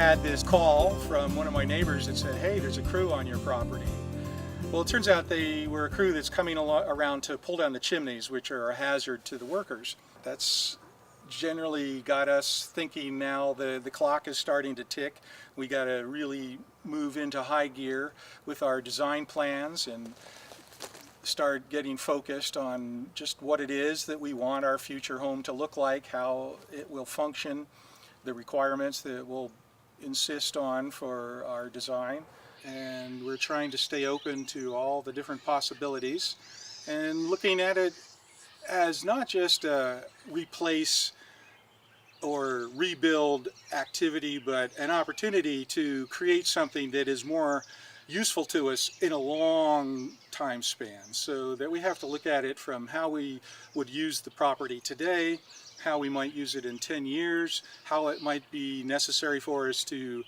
had this call from one of my neighbors that said, hey, there's a crew on your property. Well, it turns out they were a crew that's coming around to pull down the chimneys, which are a hazard to the workers. That's generally got us thinking now the clock is starting to tick. We got to really move into high gear with our design plans and start getting focused on just what it is that we want our future home to look like, how it will function, the requirements that we'll insist on for our design. And we're trying to stay open to all the different possibilities and looking at it as not just a replace or rebuild activity, but an opportunity to create something that is more useful to us in a long time span, so that we have to look at it from how we would use the property today, how we might use it in 10 years, how it might be necessary for us to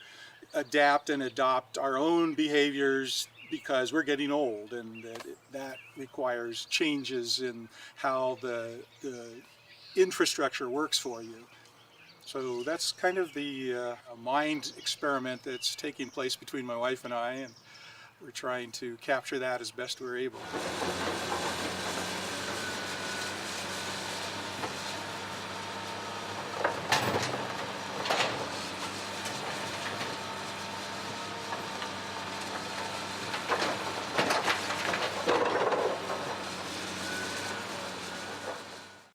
adapt and adopt our own behaviors because we're getting old, and that requires changes in how the infrastructure works for you. So that's kind of the mind experiment that's taking place between my wife and I, and we're trying to capture that as best we're able.